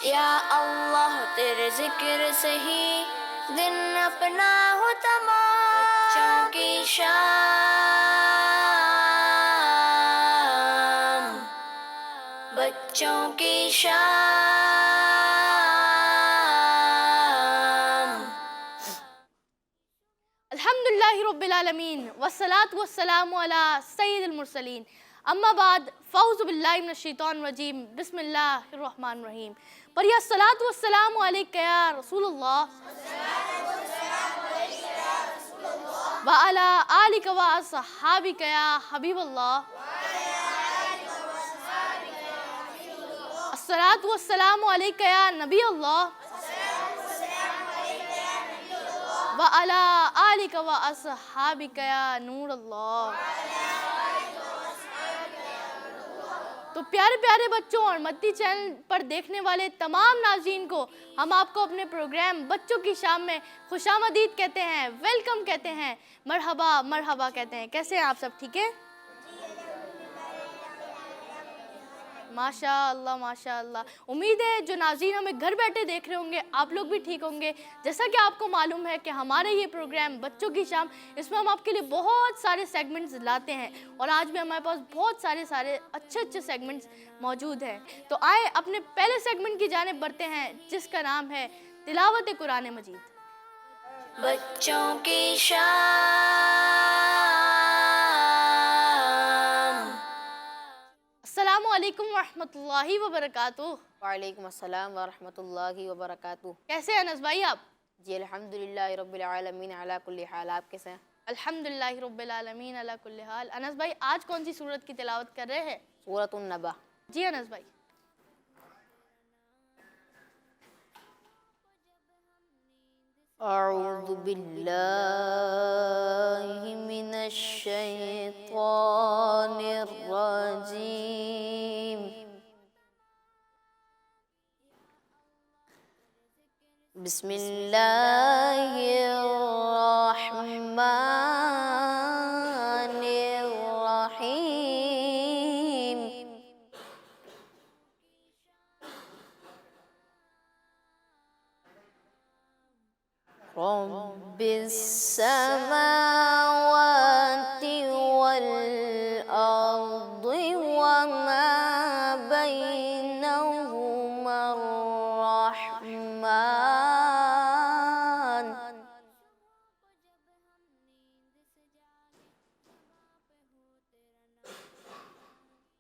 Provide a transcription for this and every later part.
یا اللہ تیرے ذکر سے ہی دن اپنا ہو تمام، بچوں کی شام، بچوں کی شام۔ الحمدللہ رب العالمین والصلاة والسلام علی سید المرسلین، اما بعد فاعوذ باللہ من الشیطان الرجیم، بسم اللہ الرحمن الرحیم۔ پڑھیے الصلاة والسلام علیکہ یا رسول اللہ وعلی آلکہ واصحابکہ یا حبیب اللہ۔ الصلاة والسلام علیکہ یا نبی اللہ وعلی آلکہ واصحابکہ یا نور اللہ۔ تو پیارے پیارے بچوں اور مدنی چینل پر دیکھنے والے تمام ناظرین کو ہم آپ کو اپنے پروگرام بچوں کی شام میں خوش آمدید کہتے ہیں، ویلکم کہتے ہیں، مرحبا مرحبا کہتے ہیں۔ کیسے ہیں آپ سب؟ ٹھیک ہے؟ ماشاء اللہ ماشاء اللہ۔ امید ہے جو ناظرین ہمیں گھر بیٹھے دیکھ رہے ہوں گے آپ لوگ بھی ٹھیک ہوں گے۔ جیسا کہ آپ کو معلوم ہے کہ ہمارے یہ پروگرام بچوں کی شام، اس میں ہم آپ کے لیے بہت سارے سیگمنٹس لاتے ہیں، اور آج بھی ہمارے پاس بہت سارے اچھے سیگمنٹس موجود ہیں۔ تو آئے اپنے پہلے سیگمنٹ کی جانب بڑھتے ہیں، جس کا نام ہے تلاوت قرآن مجید۔ بچوں کی شام۔ السلام علیکم ورحمۃ اللہ وبرکاتہ۔ وعلیکم السلام ورحمۃ اللہ وبرکاتہ۔ کیسے ہیں انس بھائی آپ؟ جی الحمدللہ رب العالمین علی کل حال۔ آپ کیسے ہیں؟ الحمدللہ رب العالمین علی کل حال۔ انس بھائی آج کون سی سورت کی تلاوت کر رہے ہیں؟ سورۃ النبا۔ جی انس بھائی۔ اعوذ باللہ من الشیطان الرجیم، بسم اللہ الرحمن الرحیم، رب السماوات والأرض وما بينهما الرحمن،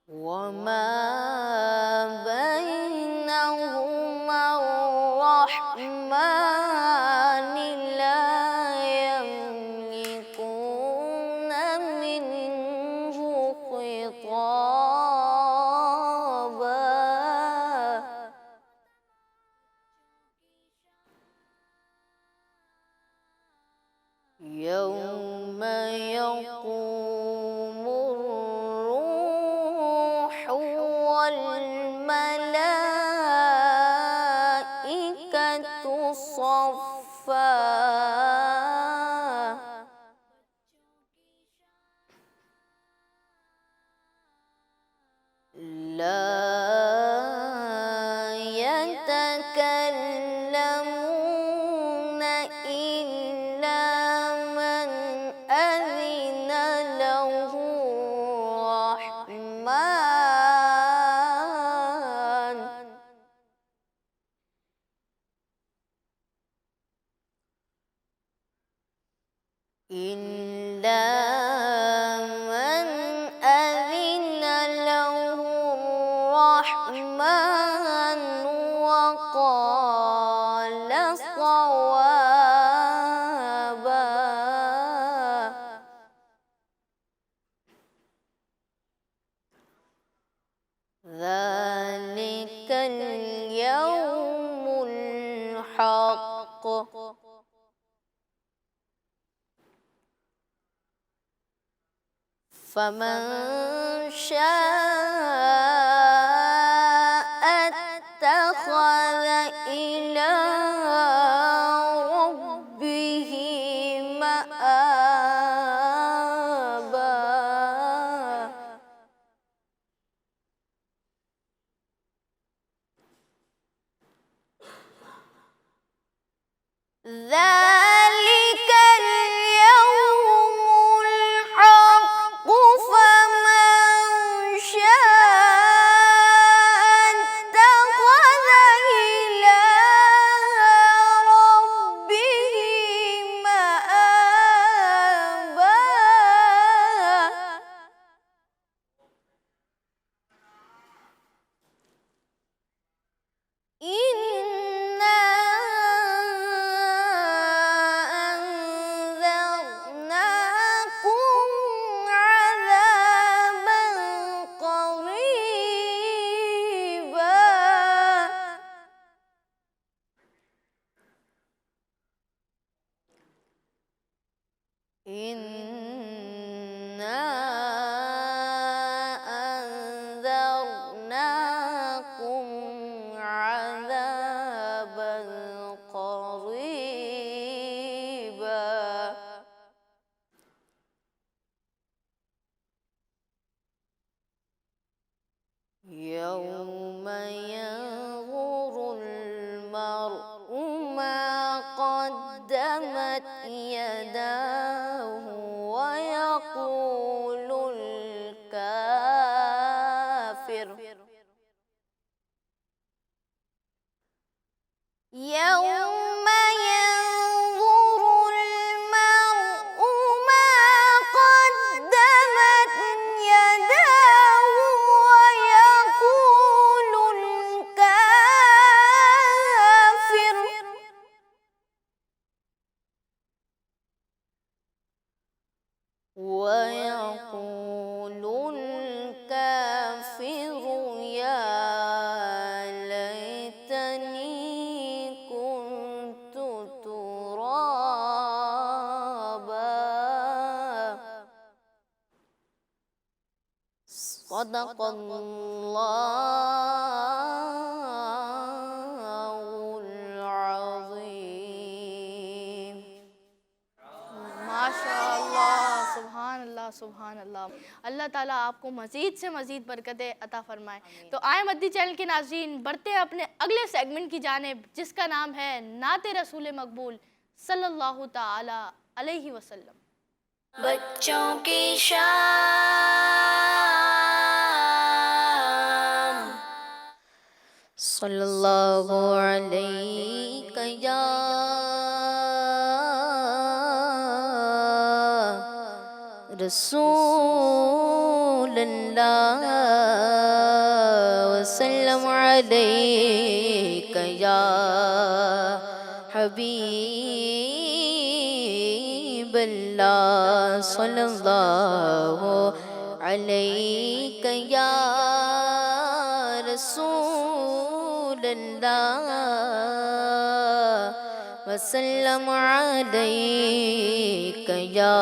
وما بينهما الرحمن لا يملكون منه خطابا، يوم يقوم الروح والملائكة صفا، لا يتكلمون إلا من أذن له الرحمن، إلا من أذن له الرحمن وقال صوابا، ذلك اليوم الحق، فمن شاء اتخذ إلى ربه مآبا، يوم ينظر المرء ما قدمت يداه ويقول الكافر يا ليتني كنت ترابا. صدق الله العظيم. माशाअल्लाह, सुभान अल्लाह, सुभान अल्लाह. अल्लाह ताला आपको मज़ीद से मज़ीद बरकतें अता फरमाए. तो आए मद्दी चैनल के नाज़रीन, बढ़ते हैं अपने अगले सेगमेंट की जानिब, जिसका नाम है नाते रसूल मकबूल सल्लल्लाहु ताला अलैहि वसल्लम. बच्चों की शाम. सल्लल्लाहु अलैहि या रसूल अल्लाह वसल्लम अलैका या हबीब अल्लाह सल्लल्लाहु अलैका या रसूल अल्लाह वसल्लम अलैका या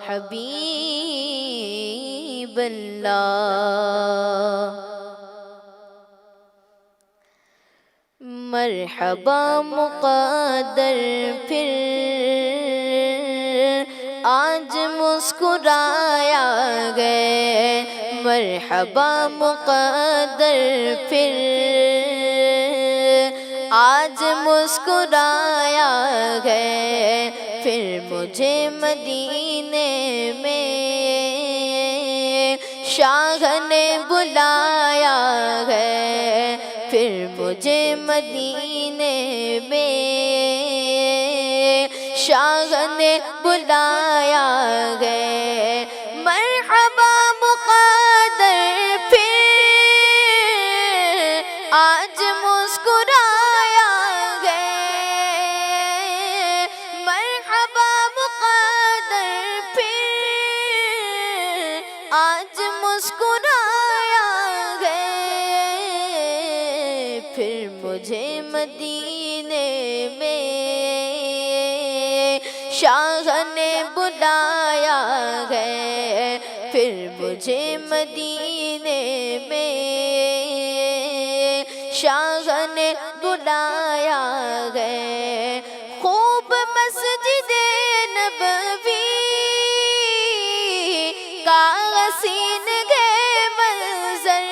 हबीब अल्लाह. मरहबा मुक़द्दर फिर आज मुस्कुराया गए. मरहबा मुक़द्दर फिर आज मुस्कुराया गए. फिर मुझे मदीने में शाह ने बुलाया है. फिर मुझे मदीने में शाह ने बुलाया है. मरहबा मुक़द्दर फिर आज मुस्कुराया गए. मरहबा मुक़द्दर फिर आज मुस्कुराया गए. फिर मुझे मदीने में शाह ने बुलाया है. फिर मुझे मदीने में शाह ने बुलाया है. खूब मस्जिदे नबवी का हसीन गए मंजर.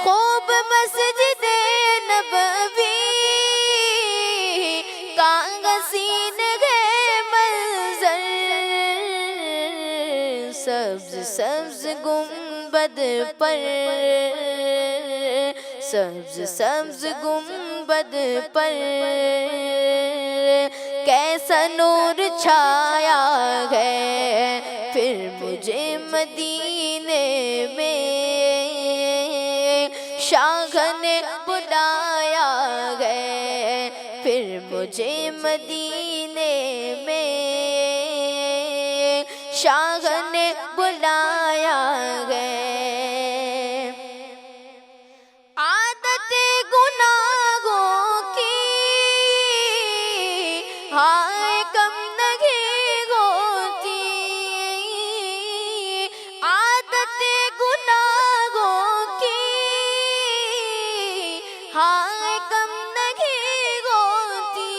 खूब मस्जिदे नबवी का हसीन गए मंजर. सब्ज सब्ज गुंबद पर सब्ज सब्ज गुंबद पर कैसा नूर छाया है. फिर मुझे मदीने में शाह ने बुलाया है. फिर मुझे मदीने में शाह ने बुलाया है. आदते गुनाहों की हाय कम नहीं होती. आदते गुनाहों की हाय कम नहीं होती.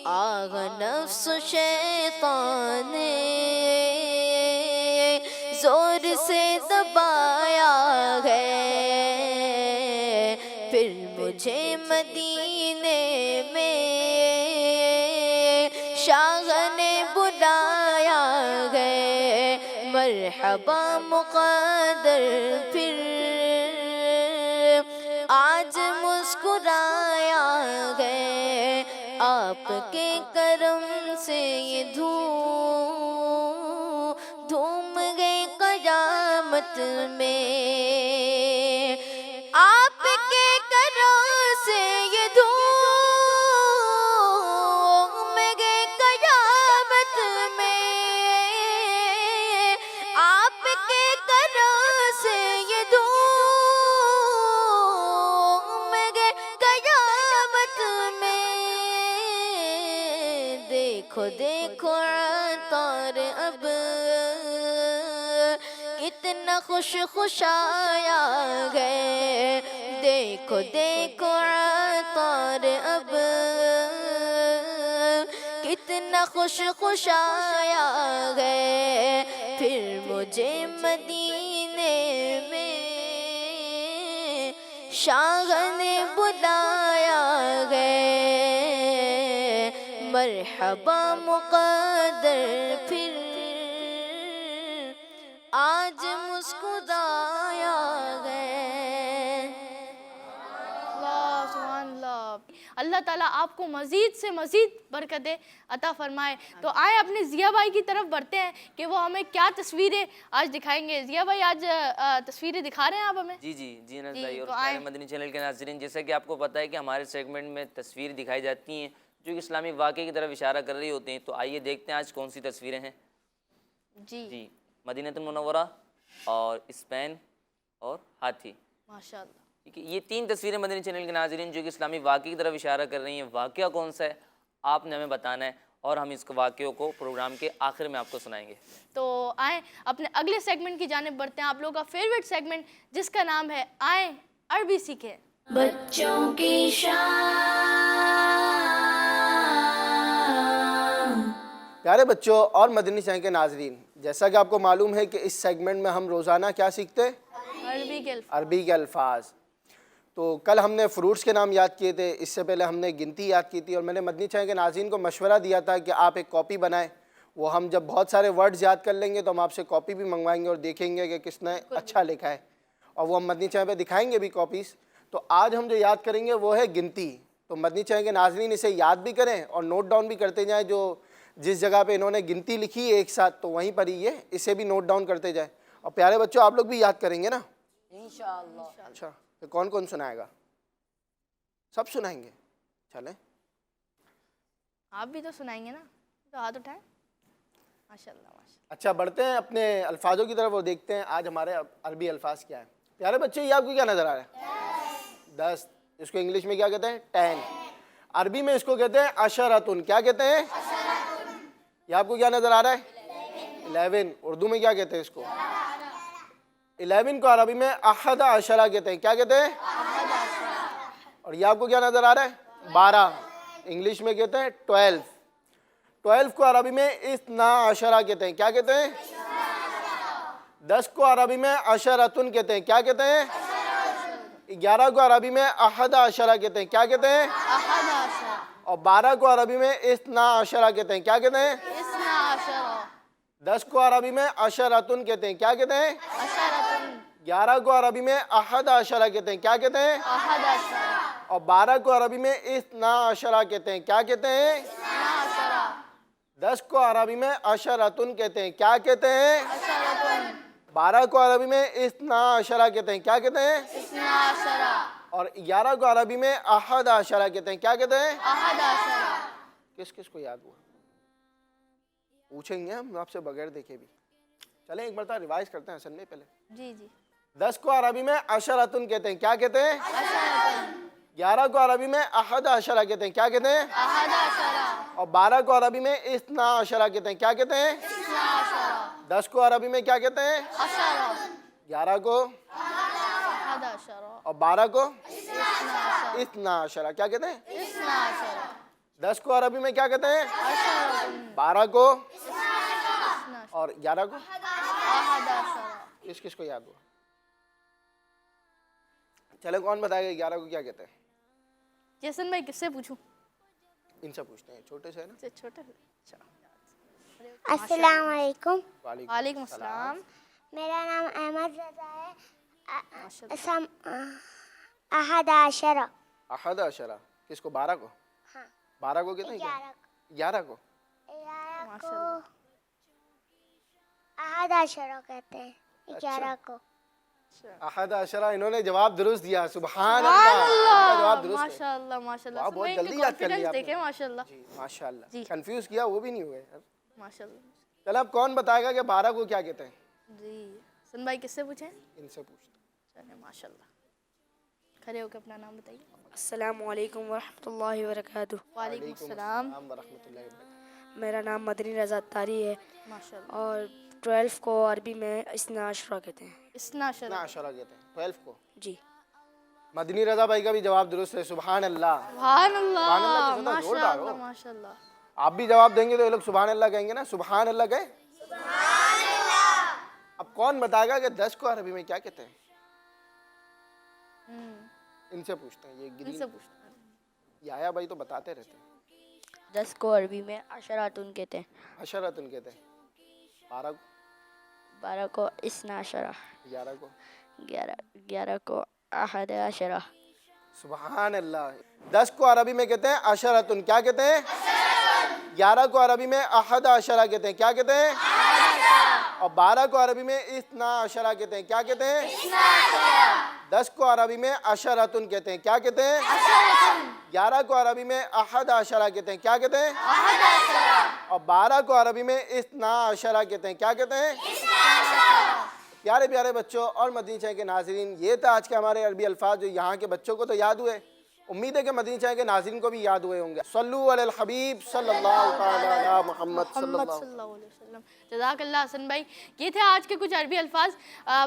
आग नफ्स शैतान ने जोर से दबाया है. फिर मुझे मदीने में शाह ने बुलाया है. मरहबा मुक़द्दर फिर آج مسکرایا ہے آپ کے کرم سے یہ دھوم گئے قیامت میں، آپ کے کرم سے یہ دھوم گئے قیامت میں، آپ کے کرم سے یہ دھوم گئے قیامت میں۔ دیکھو دیکھو عطار اب کتنا خوش خوش آیا ہے، دیکھو دیکھو عطار اب کتنا خوش خوش آیا ہے، پھر مجھے مدینے میں شاہ نے بلایا ہے، مرحبا مقدر پھر آج مسکرایا ہے۔ اللہ سبحان اللہ، اللہ تعالیٰ آپ کو مزید سے مزید برکتیں عطا فرمائے۔ تو آئیں اپنے ضیاء بھائی کی طرف بڑھتے ہیں کہ وہ ہمیں کیا تصویریں آج دکھائیں گے۔ ضیاء بھائی آج تصویریں دکھا رہے ہیں آپ ہمیں؟ جی ناز بھائی اور پیارے مدنی چینل کے ناظرین، جیسا کہ آپ کو پتہ ہے کہ ہمارے سیگمنٹ میں تصویر دکھائی جاتی ہیں جو کہ اسلامی واقعے کی طرف اشارہ کر رہی ہوتی ہیں، تو آئیے دیکھتے ہیں آج کون سی تصویریں ہیں۔ جی مدینہ المنورہ اور اسپین اور ہاتھی، ماشاءاللہ۔ ٹھیک ہے، یہ تین تصویریں مدنی چینل کے ناظرین جو کہ اسلامی واقعے کی طرف اشارہ کر رہی ہیں۔ واقعہ کون سا ہے آپ نے ہمیں بتانا ہے اور ہم اس واقعوں کو پروگرام کے آخر میں آپ کو سنائیں گے۔ تو آئیں اپنے اگلے سیگمنٹ کی جانب بڑھتے ہیں، آپ لوگوں کا فیوریٹ سیگمنٹ جس کا نام ہے آئیں عربی سیکھیں۔ بچوں کی شان۔ پیارے بچوں اور مدنی چینل کے ناظرین، جیسا کہ آپ کو معلوم ہے کہ اس سیگمنٹ میں ہم روزانہ کیا سیکھتے ہیں؟ عربی کے الفاظ۔ تو کل ہم نے فروٹس کے نام یاد کیے تھے، اس سے پہلے ہم نے گنتی یاد کی تھی، اور میں نے مدنی چینل کے ناظرین کو مشورہ دیا تھا کہ آپ ایک کاپی بنائیں، وہ ہم جب بہت سارے ورڈز یاد کر لیں گے تو ہم آپ سے کاپی بھی منگوائیں گے اور دیکھیں گے کہ کس نے اچھا لکھا ہے، اور وہ ہم مدنی چینل پہ دکھائیں گے بھی کاپیز۔ تو آج ہم جو یاد کریں گے وہ ہے گنتی۔ تو مدنی چینل کے ناظرین اسے یاد بھی کریں اور نوٹ ڈاؤن بھی کرتے جائیں، جو جس جگہ پہ انہوں نے گنتی لکھی ہے ایک ساتھ تو وہیں پر ہی یہ اسے بھی نوٹ ڈاؤن کرتے جائیں۔ اور پیارے بچوں آپ لوگ بھی یاد کریں گے نا انشاءاللہ۔ اچھا، تو کون کون سنائے گا؟ سب سنائیں گے؟ چلیں آپ بھی تو سنائیں گے نا، تو ہاتھ اٹھائیں۔ ماشاءاللہ ماشاءاللہ۔ اچھا، بڑھتے ہیں اپنے الفاظوں کی طرف اور دیکھتے ہیں آج ہمارے عربی الفاظ کیا ہیں۔ پیارے بچے یہ آپ کو کیا نظر آ رہا ہے؟ دست۔ اس کو انگلش میں کیا کہتے ہیں؟ 10۔ عربی میں اس کو کہتے ہیں عشرتن۔ کیا کہتے ہیں؟ یہ آپ کو کیا نظر آ رہا ہے؟ 11۔ اردو میں کیا کہتے ہیں اس کو؟ 11 کو عربی میں احد عشرہ کہتے ہیں۔ کیا کہتے ہیں؟ اور یہ آپ کو کیا نظر آ رہا ہے؟ 12۔ انگلش میں کہتے ہیں 12۔ 12 کو عربی میں اثنا عشرہ کہتے ہیں۔ کیا کہتے ہیں؟ 10 کو عربی میں عشرتن کہتے ہیں۔ کیا کہتے ہیں؟ 11 کو عربی میں احد عشرہ کہتے ہیں۔ کیا کہتے ہیں؟ اور 12 کو عربی میں اثنا عشرہ کہتے ہیں۔ کیا کہتے ہیں؟ 10 کو عربی میں عشرتن کہتے ہیں۔ کیا کہتے ہیں؟ 11 کو عربی میں احد عشرہ کہتے ہیں۔ کیا کہتے ہیں؟ اور 12 کو عربی میں اثنا عشرہ کہتے ہیں۔ کیا کہتے ہیں؟ 10 کو عربی میں عشرتن کہتے ہیں۔ کیا کہتے ہیں؟ 12 کو عربی میں اثنا عشرہ کہتے ہیں۔ کیا کہتے ہیں؟ اور 11 کو عربی میں احد عشرہ کہتے ہیں۔ کیا کہتے ہیں؟ کس کس کو یاد ہوا؟ پوچھیں گے ہم آپ سے بغیر دیکھے بھی۔ چلیں ایک مرتبہ ریوائز کرتے ہیں حسن میں پہلے۔ جی 10 کو عربی میں عشرتن کہتے ہیں۔ کیا کہتے ہیں؟ 11 کو عربی میں احد عشرہ کہتے ہیں۔ کیا کہتے ہیں؟ اور 12 کو عربی میں اثنا عشرہ کہتے ہیں۔ کیا کہتے ہیں؟ 10 کو عربی میں کیا کہتے ہیں؟ 11 کو اور 12 کو اثنا عشرہ۔ کیا کہتے ہیں؟ 10 کو عربی میں کیا کہتے ہیں؟ 12 کو اور 11 کو۔ کس کس کو یاد ہوا؟ چلے کون بتائے گا 11 کو کیا کہتے ہیں؟ جیسن بھائی کس سے پوچھوں؟ ان سے پوچھتے ہیں، چھوٹے سے ہے نا؟ چھوٹے السلام علیکم۔ وعلیکم السلام۔ میرا نام احمد رضا ہے۔ أحد عشر. अहद अशरा, किसको? 12 को? हाँ. 12 को कहते हैं क्या? 11 को. 11 को अहद अशर कहते हैं. 11 को. अहद अशरा, इन्होंने जवाब दुरुस्त दिया. सुभान अल्लाह, इनका जवाब दुरुस्त है. माशाल्लाह माशाल्लाह. वाह, बहुत सुबह इनके जल्दी याद कर लिया confidence आपने. देखे माशाल्लाह. जी माशाल्लाह. जी. कंफ्यूज किया वो भी नहीं हुए. माशाल्लाह. चलो अब कौन बताएगा कि 12 को क्या कहते हैं? जी सन भाई किससे पूछें? इनसे पूछते. चलिए माशाल्लाह. खड़े होकर अपना नाम बताइए. अस्सलामु अलैकुम वरहमतुल्लाहि वबरकातुहू। वालेकुम सलाम. व रहमतुल्लाहि व बरकातहू. मेरा नाम मदनी रज़ा तारी है माशाल्लाह. और 12 को अरबी में इस्ना अशरा कहते हैं। इस्ना इतना शरा. अशरा कहते हैं 12 को. जी। मदनी रजा भाई का भी जवाब दुरुस्त है. सुभान अल्लाह. सुभान अल्लाह. सुभान अल्लाह कितना जोरदार हो. माशाल्लाह माशाल्लाह. आप भी जवाब देंगे तो ये लोग सुभान अल्लाह कहेंगे ना. सुभान अल्लाह कहे. अब कौन बताएगा कि 10 को अरबी में क्या कहते हैं? इनसे पूछते हैं. ये इनसे ग्रीन पूछते हैं. याया भाई तो बताते रहते हैं. 10 को अरबी में अशरातुन कहते हैं। अशरतुन कहते हैं. 12 को? 12 को इस्ना अशरा। 11 को? 11 को अहद अशरा। सुभान अल्लाह. 10 को अरबी में कहते हैं अशरतुन. क्या कहते हैं? 11 को अरबी में अहद अशरा कहते हैं. क्या कहते हैं? और 12 को अरबी में इस्ना अशरा कहते हैं. क्या कहते हैं? 10 को अरबी में अशरतुन कहते हैं. क्या कहते हैं? 11 को अरबी में अहद अशरा कहते हैं. क्या कहते हैं? और 12 को अरबी में इस्ना अशरा कहते हैं. क्या कहते हैं? प्यारे प्यारे बच्चों और मदनी चैनल के नाज़रीन, ये था आज के हमारे अरबी अल्फाज जो यहाँ के बच्चों को तो याद हुए. उम्मीद है कि मदनी चैनल के नाज़रीन को भी याद हुए होंगे. सल्लु अलल हबीब सल्लल्लाहु तआला अला मुहम्मद सल्लल्लाहु. सल्लल्लाहु अलैहि वसल्लम. जज़ाकल्लाह हसन भाई. ये थे आज के कुछ अरबी अल्फाज.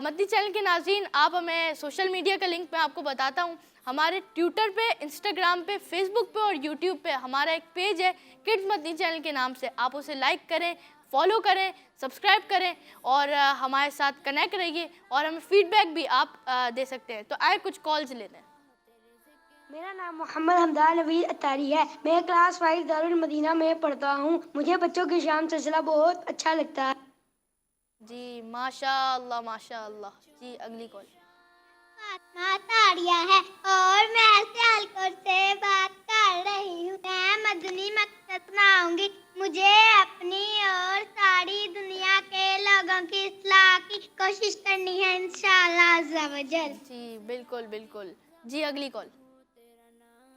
मदनी चैनल के नाज़रीन, आप हमें सोशल मीडिया का लिंक मैं आपको बताता हूँ. हमारे ट्विटर पे, इंस्टाग्राम पे, फेसबुक पे और यूट्यूब पे हमारा एक पेज है किड्स मदनी चैनल के नाम से. आप उसे लाइक करें, फॉलो करें, सब्सक्राइब करें और हमारे साथ कनेक्ट रहिए और हमें फीडबैक भी आप दे सकते हैं. तो आए कुछ कॉल्स लेते हैं. मेरा नाम मोहम्मद हमदान नवीद अतारी है. मैं क्लास 5 दारुल मदीना में पढ़ता हूँ. मुझे बच्चों की शाम सिलसिला बहुत अच्छा लगता है. जी माशाअल्लाह माशाअल्लाह. जी अगली कॉल. फातिमा तारिया है और मैं सियालकोट से बात कर रही हूँ. मैं मदनी मकसद सुनाऊंगी. मुझे अपनी और सारी दुनिया के लोगों की इस्लाह की कोशिश करनी है इंशाअल्लाह अज़्ज़ा वजल. जी बिल्कुल बिल्कुल. जी अगली कॉल.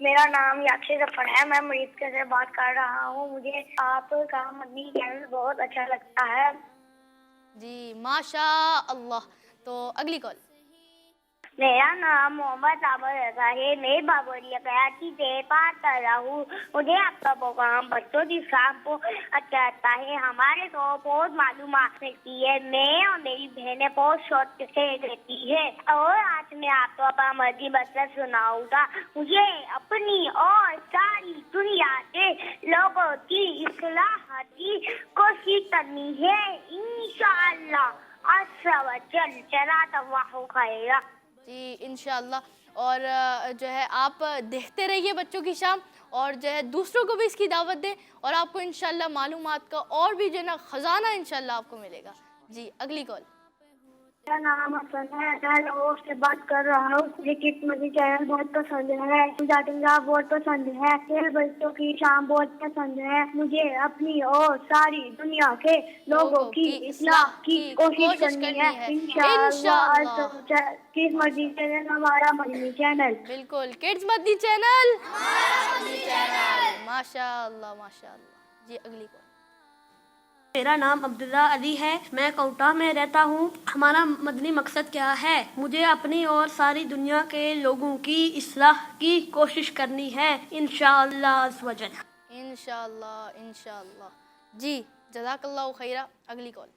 मेरा नाम याक्षी जफर है. मैं मरीज से बात कर रहा हूँ. मुझे आपका मदनी चैनल बहुत अच्छा लगता है. जी माशाअल्लाह. तो अगली कॉल. मेरा नाम मोहम्मद आबर रजा है. मैं बाबरिया कराची से बात कर रहा हूँ. मुझे आपका प्रोग्राम बच्चों की शाम को अच्छा लगता है. हमारे को बहुत मालूमात मिलती है. मैं और मेरी बहनें बहुत शौक से रहती है. और आज मैं आपको अपना मर्जी मतलब सुनाऊंगा. मुझे अपनी और सारी दुनिया के लोगों की इस्लाह की कोशिश करनी है इंशाअल्लाह अज़्ज़ा वजल. जज़ाकल्लाहु खैरा. जी इंशाअल्लाह. और जो है आप देखते रहिए बच्चों की शाम और जो है दूसरों को भी इसकी दावत दें और आपको इंशाअल्लाह मालूमात का और भी जो है ना ख़जाना इंशाअल्लाह आपको मिलेगा. जी अगली कॉल. मेरा नाम हसन है. मैं लाहौर से बात कर रहा हूँ. मुझे किड्स मदनी चैनल बहुत पसंद है. मुझे बहुत पसंद है. खेल बच्चों की शाम बहुत पसंद है. मुझे अपनी और सारी दुनिया के लोगों की इस्लाह की कोशिश करनी है इंशाअल्लाह. किड्स मदनी चैनल हमारा मदनी चैनल. बिल्कुल किड्स मदनी चैनल माशाअल्लाह माशाअल्लाह. जी अगली कॉल. मेरा नाम अब्दुल्ला अली है. मैं कोटा में रहता हूँ. हमारा मदनी मकसद क्या है? मुझे अपनी और सारी दुनिया के लोगों की इस्लाह की कोशिश करनी है इंशाअल्लाह अज़्ज़ा वजल. इंशाअल्लाह इंशाअल्लाह. जी जज़ाकल्लाहु खैरा. अगली कॉल.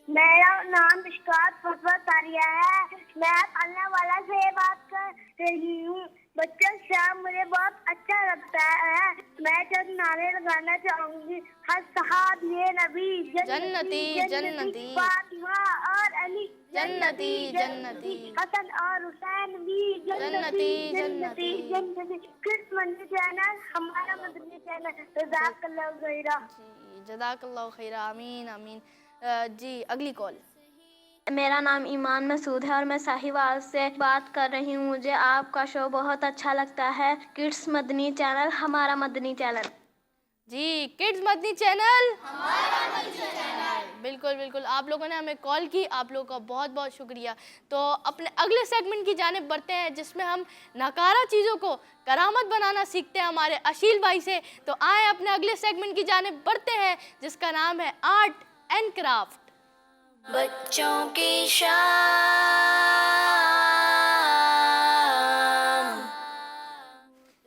मेरा नाम मिशकात फतवा तारिया है. मैं अल्लाह वाला से बात कर रही हूँ. बच्चों शाम मुझे बहुत अच्छा लगता है. मैं जब नारे लगाना चाहूंगी. हर सहाबी नबी जन्नती जन्नती. फातिमा और अली जन्नती जन्नती. हसन और हुसैन भी जन्नती जन्नती जन्नती. किड्स मदनी चैनल हमारा मदनी चैनल. जज़ाकल्लाहु खैरा. जी जज़ाकल्लाहु खैरा. आमीन आमीन. जी अगली कॉल. मेरा नाम ईमान मसूद है और मैं साहिवाल से बात कर रही हूँ। मुझे आपका शो बहुत अच्छा लगता है। किड्स मदनी चैनल हमारा मदनी चैनल। जी, किड्स मदनी चैनल बिल्कुल बिल्कुल, आप लोगों ने हमें कॉल की, आप लोगों का बहुत बहुत शुक्रिया। तो अपने अगले सेगमेंट की जानिब बढ़ते हैं जिसमें हम नाकारा चीज़ों को करामत बनाना सीखते हैं हमारे अशील भाई से। तो आए अपने अगले सेगमेंट की जानिब बढ़ते हैं जिसका नाम है आर्ट एंड क्राफ्ट। बच्चों की शाम।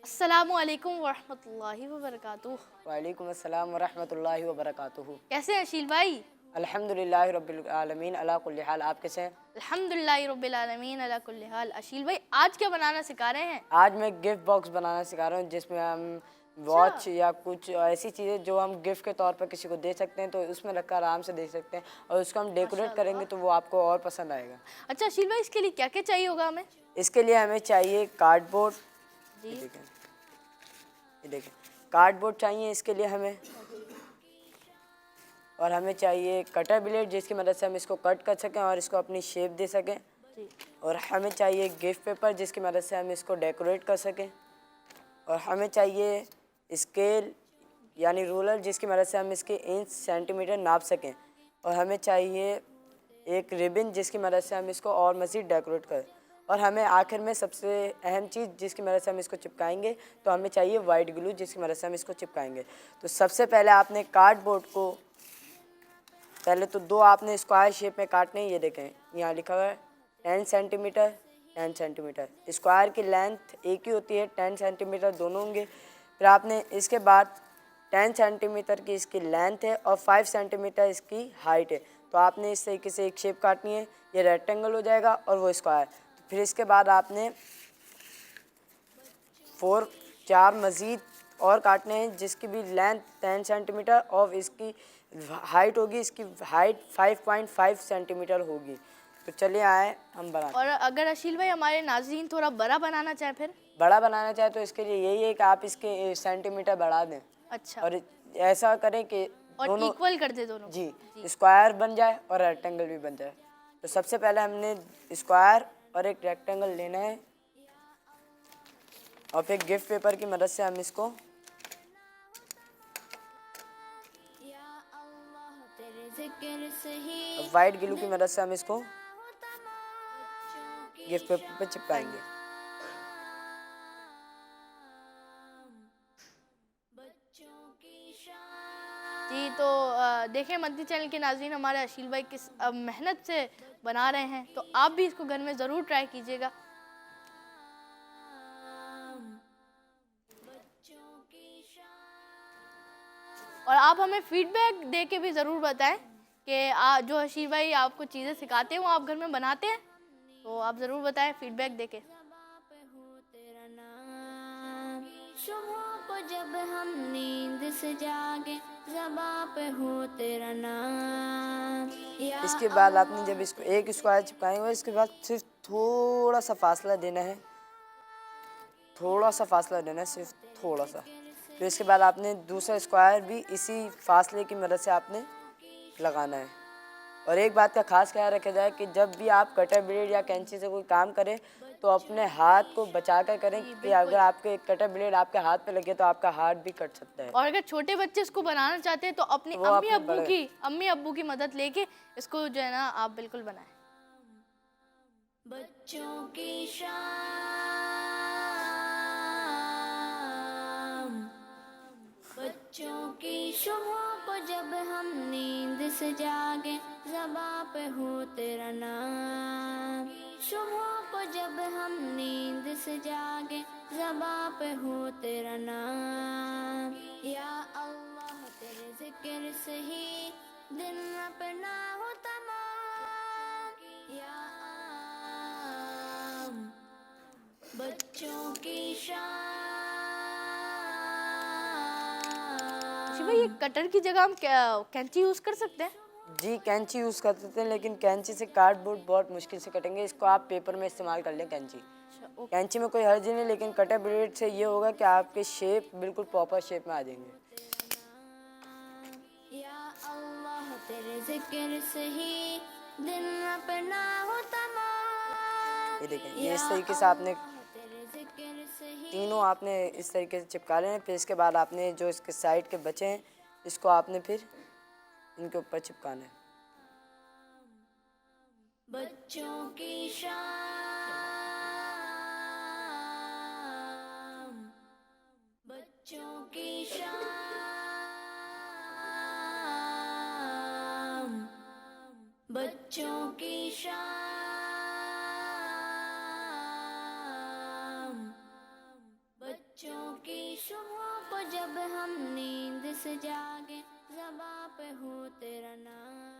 अस्सलामु अलैकुम वरहमतुल्लाहि वबरकातुहू। वालेकुम अस्सलाम वरहमतुल्लाहि वबरकातुहू। कैसे हैं अशील भाई? अल्हम्दुलिल्लाह रब्बिल आलमीन अला कुल्ली हाल। आप कैसे हैं? अल्हम्दुलिल्लाह रब्बिल आलमीन अला कुल्ली हाल। अशील भाई आज क्या बनाना सिखा रहे हैं? आज मैं गिफ्ट बॉक्स बनाना सिखा रहा हूँ जिसमें हम वॉच या कुछ ऐसी चीज़ें जो हम गिफ्ट के तौर पर किसी को दे सकते हैं तो उसमें रखकर आराम से दे सकते हैं और उसको हम डेकोरेट करेंगे तो वो आपको और पसंद आएगा। अच्छा अशील भाई, इसके लिए क्या क्या चाहिए होगा हमें? इसके लिए हमें चाहिए कार्डबोर्ड। ये देखें कार्डबोर्ड चाहिए इसके लिए हमें, और हमें चाहिए कटर ब्लेड जिसकी मदद से हम इसको कट कर सकें और इसको अपनी शेप दे सकें, और हमें चाहिए गिफ्ट पेपर जिसकी मदद से हम इसको डेकोरेट कर सकें, और हमें चाहिए स्केल यानी रूलर जिसकी मदद से हम इसके इंच सेंटीमीटर नाप सकें, और हमें चाहिए एक रिबन जिसकी मदद से हम इसको और मज़ीद डेकोरेट करें, और हमें आखिर में सबसे अहम चीज़ जिसकी मदद से हम इसको चिपकाएंगे तो हमें चाहिए वाइट ग्लू जिसकी मदद से हम इसको चिपकाएंगे। तो सबसे पहले आपने कार्डबोर्ड को पहले तो दो आपने स्क्वायर शेप में काटने हैं। ये देखें यहाँ लिखा हुआ है 10 सेंटीमीटर 10 सेंटीमीटर। स्क्वायर की लेंथ एक ही होती है, 10 सेंटीमीटर दोनों होंगे। फिर आपने इसके बाद 10 सेंटीमीटर की इसकी लेंथ है और 5 सेंटीमीटर इसकी हाइट है, तो आपने इस तरीके से एक शेप काटनी है। ये रेक्टेंगल हो जाएगा और वो स्क्वायर। तो फिर इसके बाद आपने 4 मज़ीद और काटने हैं जिसकी भी लेंथ 10 सेंटीमीटर और इसकी हाइट होगी, इसकी हाइट 5.5 सेंटीमीटर होगी। तो चलिए आए हम बना। और अगर अशील भाई हमारे नाज़रीन थोड़ा बड़ा बनाना चाहे, फिर बड़ा बनाना चाहे तो इसके लिए यही है कि आप इसके सेंटीमीटर बढ़ा दें। अच्छा, और ऐसा करें कि और दोनों इक्वल कर दे दोनों। जी स्क्वायर बन जाए और रेक्टेंगल भी बन जाए। तो सबसे पहले हमने स्क्वायर और एक रेक्टेंगल लेना है और फिर गिफ्ट पेपर की मदद से हम इसको वाइट ग्लू की मदद से हम इसको गिफ्ट पेपर पर चिपकाएंगे। जी तो देखें मदनी चैनल के नाज़रीन हमारे अशील भाई किस मेहनत से बना रहे हैं, तो आप भी इसको घर में ज़रूर ट्राई कीजिएगा। और आप हमें फीडबैक दे के भी ज़रूर बताएं कि जो अशील भाई आपको चीज़ें सिखाते हैं वो आप घर में बनाते हैं, तो आप ज़रूर बताएं फीडबैक दे के। सुबह को जब हम नींद से जागे ज़बां पे हो तेरा नाम। इसके बाद आपने जब इसको एक स्क्वायर चिपकाएंगे इसके बाद सिर्फ थोड़ा सा फासला देना है, सिर्फ थोड़ा सा। फिर इसके बाद आपने दूसरा स्क्वायर भी इसी फासले की मदद से आपने लगाना है। और एक बात का खास ख्याल रखा जाए कि जब भी आप कटर ब्लेड या कैंची से कोई काम करें तो अपने हाथ को बचा कर करें, कि अगर आपके कटर ब्लेड आपके हाथ पे लगे तो आपका हाथ भी कट सकता है। और अगर छोटे बच्चे इसको बनाना चाहते हैं तो अपनी अम्मी अब्बू की मदद लेके इसको जो है ना आप बिल्कुल बनाएं। बच्चों की शाम, बच्चों की सुबह को जब हम नींद से जागे ज़बां पे हो तेरा नाम। सुबह को जब हम नींद से जागे ज़बां पे हो तेरा नाम। या अल्लाह तेरे ज़िक्र से ही दिन अपना हो तमाम। या बच्चों की शाम। भाई ये कटर की जगह हम कैंची यूज़ कर सकते हैं? जी कैंची यूज़ कर सकते हैं, लेकिन कैंची से कार्डबोर्ड बहुत मुश्किल से कटेंगे। इसको आप पेपर में इस्तेमाल कर लें कैंची। कैंची में कोई हर्ज नहीं, लेकिन कटर ब्लेड से ये होगा कि आपके शेप बिल्कुल प्रॉपर शेप में आ जाएंगे। या अल्लाह तेरे ज़िक्र से ही दिन अपना हो तमाम। ये देखें, ये इस तरीके से आपने तेरे जिक्र से ही तीनों आपने इस तरीके से चिपका लेने। फिर इसके बाद आपने जो इसके साइड के बचे हैं इसको आपने फिर इनके ऊपर चिपकाना है। बच्चों की शाम, बच्चों की शाम, बच्चों की शाम, बच्चों की सुबह को जब हम नींद से जागे, ज़बां पे हो तेरा नाम।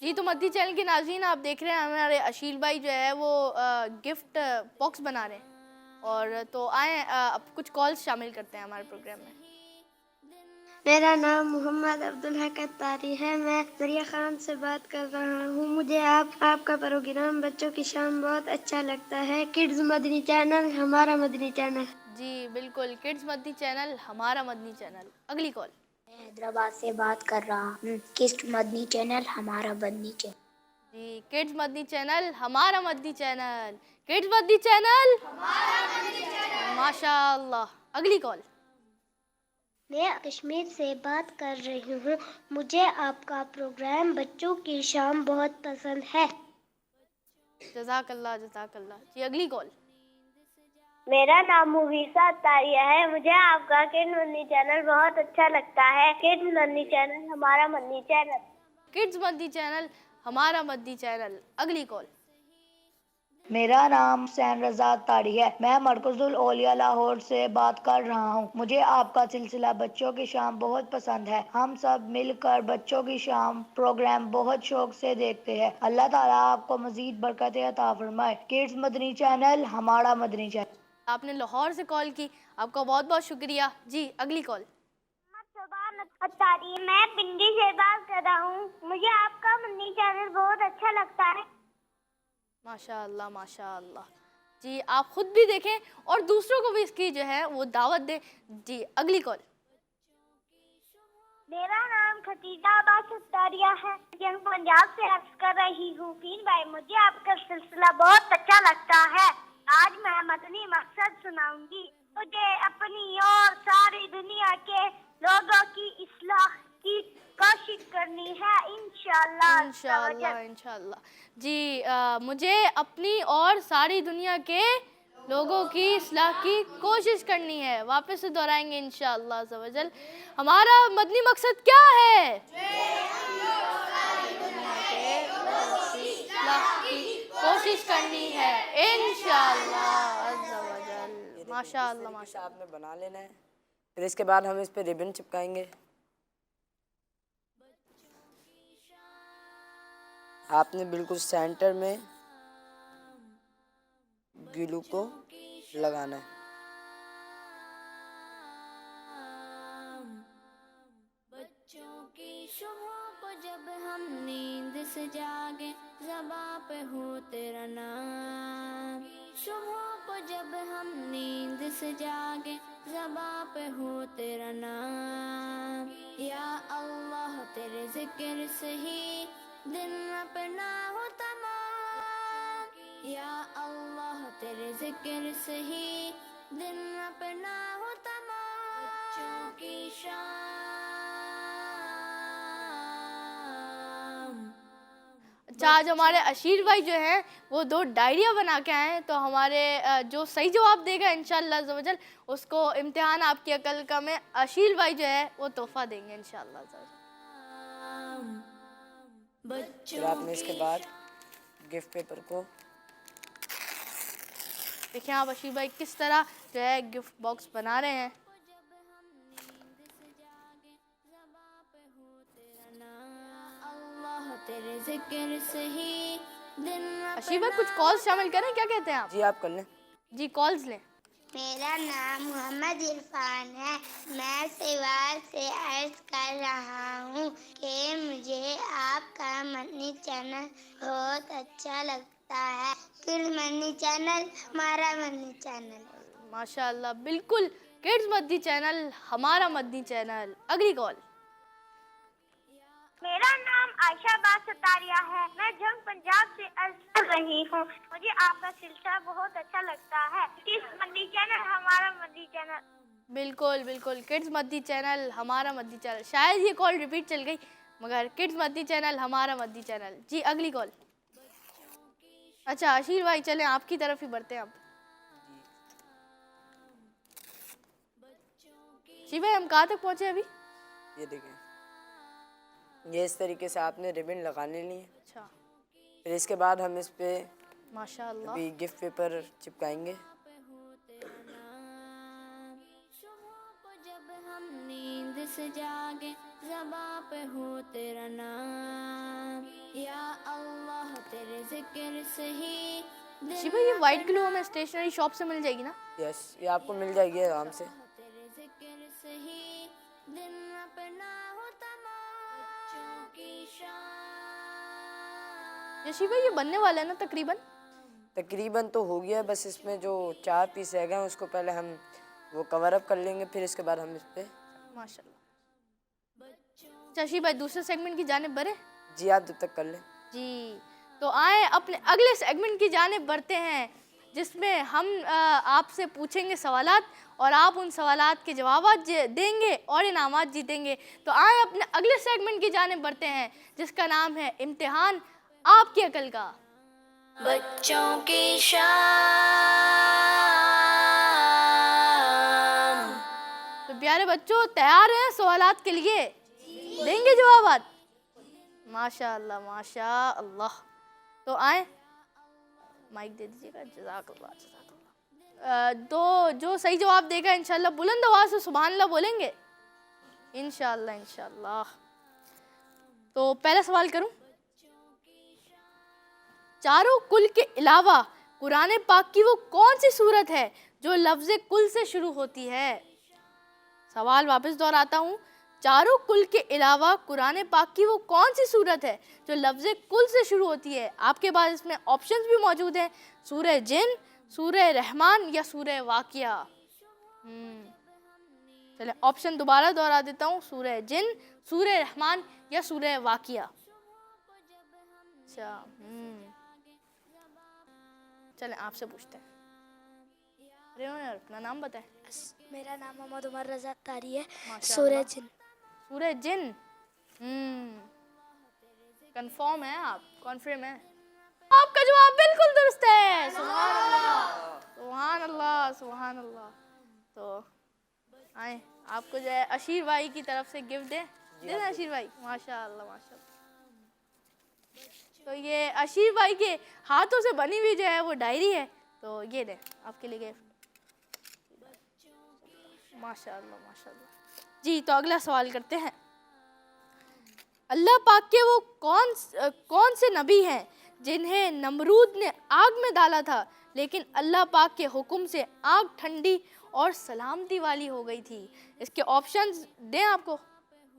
जी, तो मद्दी चैनल के नाज़रीन, आप देख रहे हैं हमारे अशील भाई जो है वो गिफ्ट बॉक्स बना रहे हैं। और तो आए अब कुछ कॉल्स शामिल करते हैं हमारे प्रोग्राम में। मेरा नाम मोहम्मद अब्दुल हक अत्तारी है। मैं जरिया खान से बात कर रहा हूँ। मुझे आपका प्रोग्राम बच्चों की शाम बहुत अच्छा लगता है। किड्स मदनी चैनल हमारा मदनी चैनल। जी बिल्कुल, किड्स मदनी चैनल हमारा मदनी चैनल। अगली कॉल। मैं हैदराबाद से बात कर रहा हूँ। किड्स मदनी चैनल हमारा मदनी चैनल। जी, किड्स मदनी चैनल हमारा Madani Channel. Kids Madani Channel हमारा मदनी चैनल। माशाअल्लाह। अगली कॉल। मैं कश्मीर से बात कर रही हूँ। मुझे आपका प्रोग्राम बच्चों की शाम बहुत पसंद है। जज़ाकल्लाह जज़ाकल्लाह। जी, अगली कॉल। मेरा नाम मुवीसा अत्तारिया है। मुझे आपका किड्स मदनी चैनल बहुत अच्छा लगता है। किड्स मदनी चैनल हमारा Madani Channel. Kids Madani Channel हमारा मदनी चैनल। अगली कॉल। मेरा नाम हुसैन रज़ा तारी है। मैं मरकज़ुल औलिया लाहौर से बात कर रहा हूँ। मुझे आपका सिलसिला बच्चों की शाम बहुत पसंद है। हम सब मिलकर बच्चों की शाम प्रोग्राम बहुत शौक से देखते हैं। अल्लाह ताला आपको मज़ीद बरकतें अता फरमाए। किड्स मदनी चैनल हमारा मदनी चैनल। आपने लाहौर से कॉल की, आपका बहुत बहुत शुक्रिया। जी, अगली कॉल। अत्तारी, मैं पिंडी से बात कर रहा हूँ। मुझे आपका मदनी चैनल बहुत अच्छा लगता है। माशाअल्लाह माशाअल्लाह। जी, आप खुद भी देखें और दूसरों को भी इसकी जो है वो दावत दें। जी, अगली कॉल। मेरा नाम खतीजा अब्बास अत्तारिया है। मैं पंजाब से अर्ज कर रही हूँ। पीर भाई, मुझे आपका सिलसिला बहुत अच्छा लगता है। आज मैं मदनी मकसद सुनाऊंगी। मुझे अपनी और सारी दुनिया के लोगों की इस्लाह की कोशिश करनी है, इंशाअल्लाह इंशाअल्लाह इंशाअल्लाह। जी, मुझे अपनी और सारी दुनिया के लोगों की इस्लाह की कोशिश करनी है। वापस से दोहराएंगे इंशाअल्लाह अज़्ज़वजल। हमारा मदनी मकसद क्या है? कोशिश करनी है इंशाअल्लाह अज़्ज़वजल। माशाअल्लाह माशाअल्लाह। आपने बना लेना है। फिर इसके बाद हम इस पे रिबन चिपकाएंगे। आपने बिल्कुल सेंटर में ग्लू को लगाना है। बच्चों की सुबह को जब हम नींद से जागे, ज़बां पे हो तेरा नाम। सुबह को जब हम नींद से जागे, ज़बां पे हो तेरा नाम। या अल्लाह, तेरे जिक्र से ही दिन अपना हो तमाम। या अल्लाह, तेरे जिक्र से ही दिन अपना हो तमाम। बच्चों की शाम। अच्छा, आज हमारे अशीर भाई जो हैं वो 2 डायरिया बना के आए हैं। तो हमारे जो सही जवाब देगा इंशाअल्लाह अज़्ज़वजल उसको इम्तिहान आपकी अकल का में अशीर भाई जो है वो तोहफा देंगे इंशाअल्लाह अज़्ज़वजल। फिर आपने इसके बाद गिफ्ट पेपर को देखिए आप अशीर भाई किस तरह जो है गिफ्ट बॉक्स बना रहे हैं। तेरे जिक्र से ही दिन अशीर भाई कुछ कॉल्स शामिल करें, क्या कहते हैं आप? जी, आप कर लें। जी, कॉल्स लें। मेरा नाम मोहम्मद इरफान है। मैं सिवाल से अर्ज कर रहा हूँ कि मुझे आपका मदनी चैनल बहुत अच्छा लगता है। किड्स मदनी चैनल हमारा मदनी चैनल। माशाअल्लाह, बिल्कुल किड्स मदनी चैनल हमारा मदनी चैनल। अगली कॉल। मेरा नाम आयशा बात सतारिया है। मैं जंग पंजाब से अर्ज कर रही हूँ। मुझे आपका सिलसिला बहुत अच्छा लगता है। किस मदनी चैनल हमारा मदनी चैनल। बिल्कुल बिल्कुल, किड्स मदनी चैनल हमारा मदनी चैनल। शायद ये कॉल रिपीट चल गई, मगर किड्स मदनी चैनल हमारा मदनी चैनल। जी अगली कॉल। अच्छा आशीर भाई, चलें आपकी तरफ ही बढ़ते हैं अब। जी भाई, हम कहाँ तक पहुँचे अभी? ये देखिए, ये इस तरीके से आपने रिबन लगाने ली है। अच्छा, फिर इसके बाद हम इस पे माशाअल्लाह अभी गिफ्ट पेपर चिपकाएंगे। जब हम नींद से जागे ज़बां पे हो तेरा नाम, या अल्लाह तेरे जिक्र से ही। जी भाई, ये वाइट ग्लू हमें स्टेशनरी शॉप से मिल जाएगी ना? यस, ये आपको मिल जाएगी आराम से। तेरे जिक्र से ही दिन अपना हो तमाम बच्चों की शान। यशी भाई, ये बनने वाला है ना तकरीबन तो हो गया, बस इसमें जो 4 पीस रह गए उसको पहले हम वो कवर अप कर लेंगे, फिर इसके बाद हम इस पे माशाल्लाह। शशि भाई, दूसरे सेगमेंट की जानिब बढ़े? जी आप जब तक कर लें। जी, तो आए अपने अगले सेगमेंट की जानिब बढ़ते हैं, जिसमें हम आपसे पूछेंगे सवालात और आप उन सवालात के जवाब देंगे और इनामात जीतेंगे। तो आए अपने अगले सेगमेंट की जानिब बढ़ते हैं, जिसका नाम है इम्तिहान आपकी अकल का। बच्चों की शान। तो प्यारे बच्चों, तैयार हैं सवालात के लिए? देंगे जवाबात? माशाअल्लाह माशाअल्लाह। तो आए, माइक दे दीजिएगा। जज़ाकल्लाह जज़ाकल्लाह। तो जो सही जवाब देगा इंशाल्लाह बुलंद आवाज़ से सुभान अल्लाह बोलेंगे इंशाल्लाह इंशाल्लाह। तो पहला सवाल करूं। चारों कुल के अलावा कुरान पाक की वो कौन सी सूरत है जो लफ्ज़ कुल से शुरू होती है? सवाल वापस दोहराता हूँ। चारों कुल के अलावा कुरान पाक की वो कौन सी सूरत है जो लफ्ज़ कुल से शुरू होती है? आपके पास इसमें ऑप्शंस भी मौजूद हैं, सूरह जिन, सूरह रहमान या सूरह वाक़िया। चले ऑप्शन दोबारा दोहरा देता हूँ, सूरह जिन, सूरह रहमान या सूरह वाक़िया। अच्छा, चलें आपसे पूछते हैं। अरे यार, अपना नाम बताएं। मेरा नाम मोहम्मद उमर रज़ा तारी है। सूरह जिन। सूरह जिन, कंफर्म है आप? कॉन्फर्म है? आपका जवाब बिल्कुल दुरुस्त है। सुभान अल्लाह सुभान अल्लाह सुभान अल्लाह। तो आए, आपको जो है अशीर भाई की तरफ से गिफ्ट दे देना अशीर भाई। माशाअल्लाह माशाअल्लाह। तो ये अशीर भाई के हाथों से बनी हुई जो है वो डायरी है, तो ये दे आपके लिए गिफ्ट। माशाअल्लाह माशाअल्लाह। जी, तो अगला सवाल करते हैं। अल्लाह पाक के वो कौन से नबी हैं जिन्हें नमरूद ने आग में डाला था, लेकिन अल्लाह पाक के हुक्म से आग ठंडी और सलामती वाली हो गई थी? इसके ऑप्शंस दें आपको?